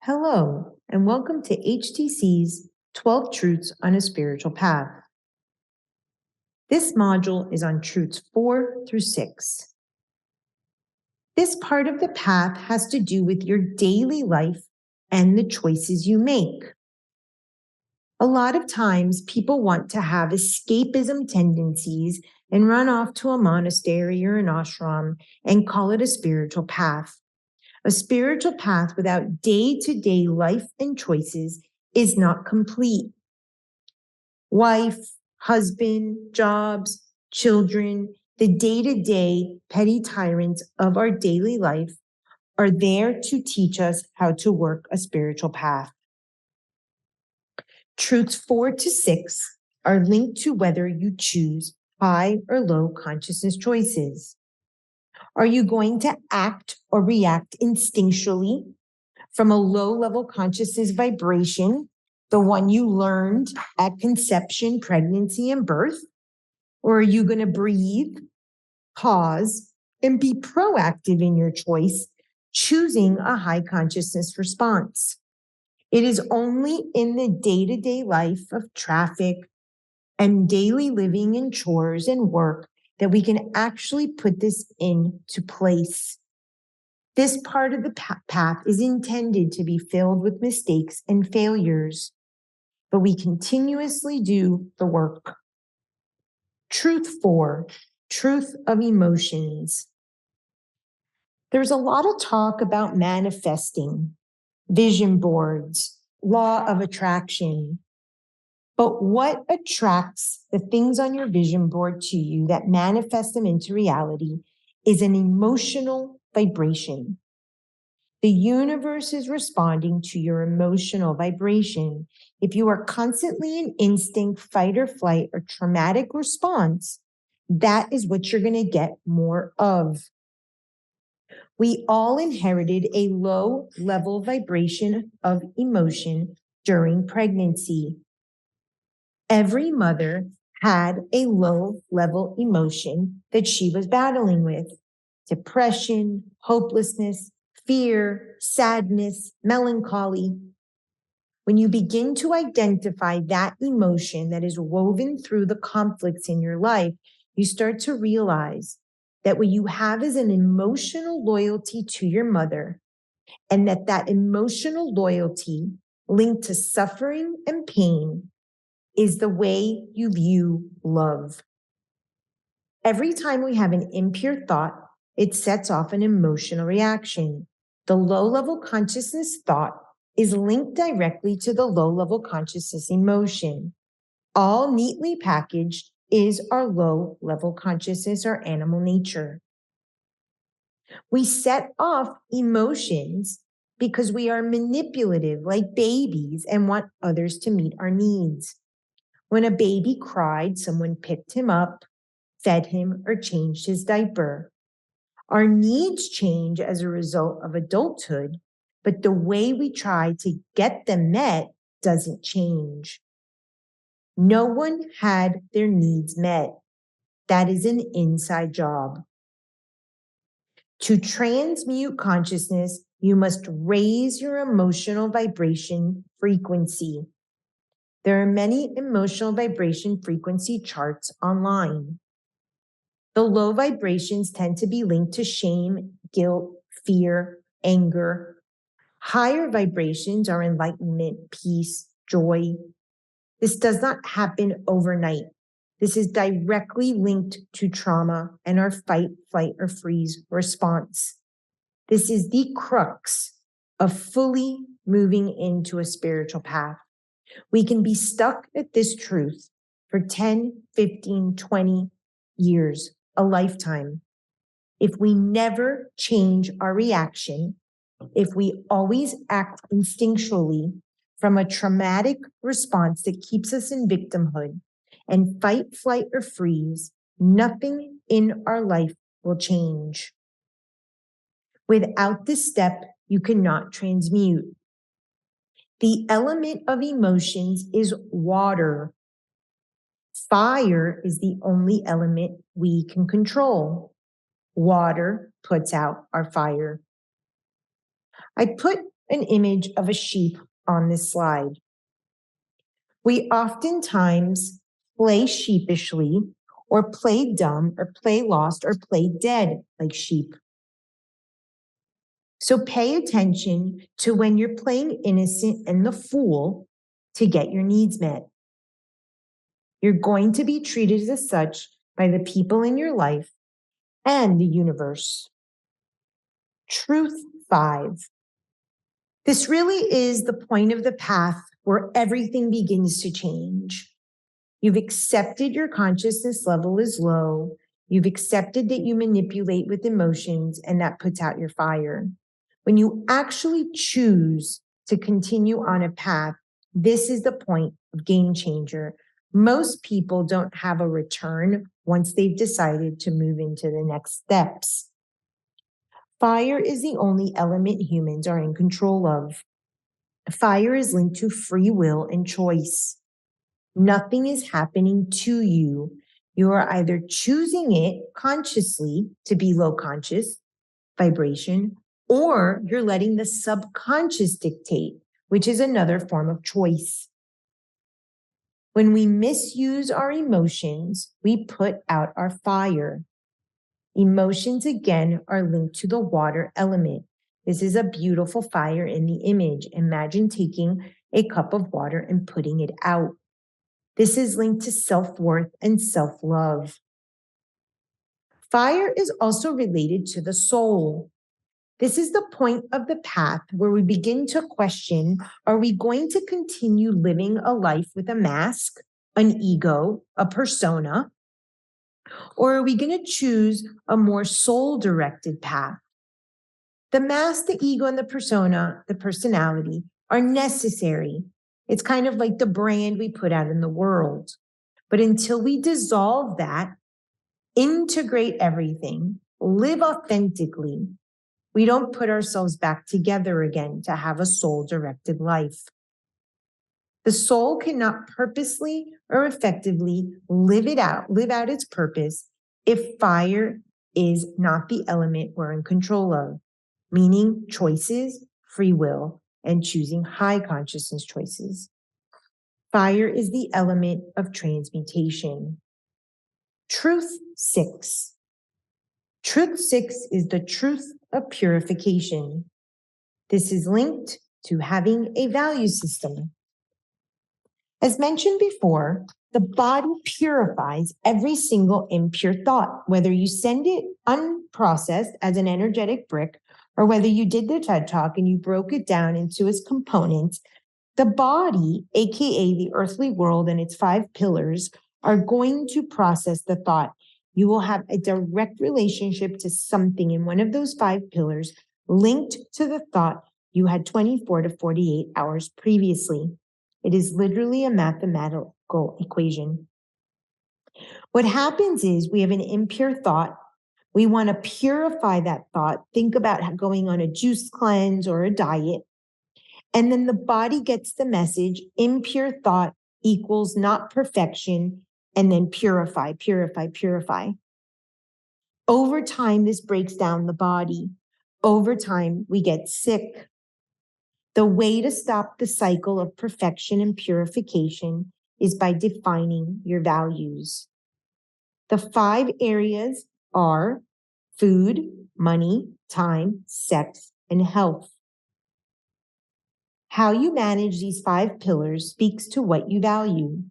Hello, and welcome to HTC's 12 Truths on a Spiritual Path. This module is on truths 4 through 6. This part of the path has to do with your daily life and the choices you make. A lot of times, people want to have escapism tendencies and run off to a monastery or an ashram and call it a spiritual path. A spiritual path without day-to-day life and choices is not complete. Wife, husband, jobs, children, the day-to-day petty tyrants of our daily life are there to teach us how to work a spiritual path. Truths 4 to 6 are linked to whether you choose high or low consciousness choices. Are you going to act or react instinctually from a low-level consciousness vibration, the one you learned at conception, pregnancy, and birth? Or are you going to breathe, pause, and be proactive in your choice, choosing a high consciousness response? It is only in the day-to-day life of traffic and daily living and chores and work that we can actually put this into place. This part of the path is intended to be filled with mistakes and failures, but we continuously do the work. Truth 4, truth of emotions. There's a lot of talk about manifesting, vision boards, law of attraction. But what attracts the things on your vision board to you that manifest them into reality is an emotional vibration. The universe is responding to your emotional vibration. If you are constantly in instinct, fight or flight, or traumatic response, that is what you're going to get more of. We all inherited a low level vibration of emotion during pregnancy. Every mother had a low level emotion that she was battling with: depression, hopelessness, fear, sadness, melancholy. When you begin to identify that emotion that is woven through the conflicts in your life, you start to realize that what you have is an emotional loyalty to your mother, and that emotional loyalty linked to suffering and pain is the way you view love. Every time we have an impure thought, it sets off an emotional reaction. The low-level consciousness thought is linked directly to the low-level consciousness emotion. All neatly packaged is our low-level consciousness, our animal nature. We set off emotions because we are manipulative like babies and want others to meet our needs. When a baby cried, someone picked him up, fed him, or changed his diaper. Our needs change as a result of adulthood, but the way we try to get them met doesn't change. No one had their needs met. That is an inside job. To transmute consciousness, you must raise your emotional vibration frequency. There are many emotional vibration frequency charts online. The low vibrations tend to be linked to shame, guilt, fear, anger. Higher vibrations are enlightenment, peace, joy. This does not happen overnight. This is directly linked to trauma and our fight, flight, or freeze response. This is the crux of fully moving into a spiritual path. We can be stuck at this truth for 10, 15, 20 years, a lifetime. If we never change our reaction, if we always act instinctually from a traumatic response that keeps us in victimhood and fight, flight, or freeze, nothing in our life will change. Without this step, you cannot transmute. The element of emotions is water. Fire is the only element we can control. Water puts out our fire. I put an image of a sheep on this slide. We oftentimes play sheepishly or play dumb or play lost or play dead like sheep. So pay attention to when you're playing innocent and the fool to get your needs met. You're going to be treated as such by the people in your life and the universe. Truth 5. This really is the point of the path where everything begins to change. You've accepted your consciousness level is low. You've accepted that you manipulate with emotions and that puts out your fire. When you actually choose to continue on a path, this is the point of game changer. Most people don't have a return once they've decided to move into the next steps. Fire is the only element humans are in control of. Fire is linked to free will and choice. Nothing is happening to you. You are either choosing it consciously to be low conscious vibration, or you're letting the subconscious dictate, which is another form of choice. When we misuse our emotions, we put out our fire. Emotions, again, are linked to the water element. This is a beautiful fire in the image. Imagine taking a cup of water and putting it out. This is linked to self-worth and self-love. Fire is also related to the soul. This is the point of the path where we begin to question, are we going to continue living a life with a mask, an ego, a persona? Or are we going to choose a more soul-directed path? The mask, the ego, and the persona, the personality, are necessary. It's kind of like the brand we put out in the world. But until we dissolve that, integrate everything, live authentically, we don't put ourselves back together again to have a soul-directed life. The soul cannot purposely or effectively live out its purpose if fire is not the element we're in control of, meaning choices, free will, and choosing high consciousness choices. Fire is the element of transmutation. Truth 6. Truth 6 is the truth of purification. This is linked to having a value system. As mentioned before, the body purifies every single impure thought, whether you send it unprocessed as an energetic brick, or whether you did the TED Talk and you broke it down into its components. The body, aka the earthly world and its 5 pillars, are going to process the thought. You will have a direct relationship to something in one of those 5 pillars linked to the thought you had 24 to 48 hours previously. It is literally a mathematical equation. What happens is we have an impure thought. We want to purify that thought. Think about going on a juice cleanse or a diet. And then the body gets the message, impure thought equals not perfection, and then purify, purify, purify. Over time, this breaks down the body. Over time, we get sick. The way to stop the cycle of perfection and purification is by defining your values. The 5 areas are food, money, time, sex, and health. How you manage these 5 pillars speaks to what you value.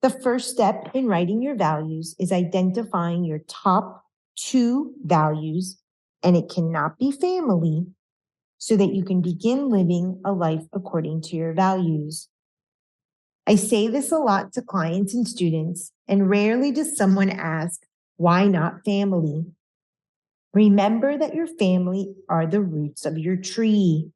The first step in writing your values is identifying your top 2 values, and it cannot be family, so that you can begin living a life according to your values. I say this a lot to clients and students, and rarely does someone ask, why not family? Remember that your family are the roots of your tree.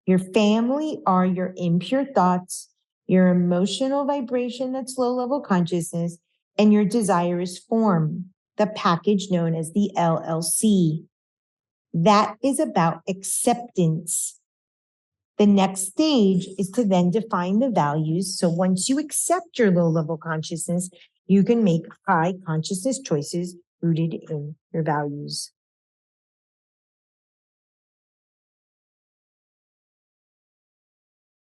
Your family are your impure thoughts, your emotional vibration that's low-level consciousness, and your desirous form, the package known as the LLC. That is about acceptance. The next stage is to then define the values. So once you accept your low-level consciousness, you can make high consciousness choices rooted in your values.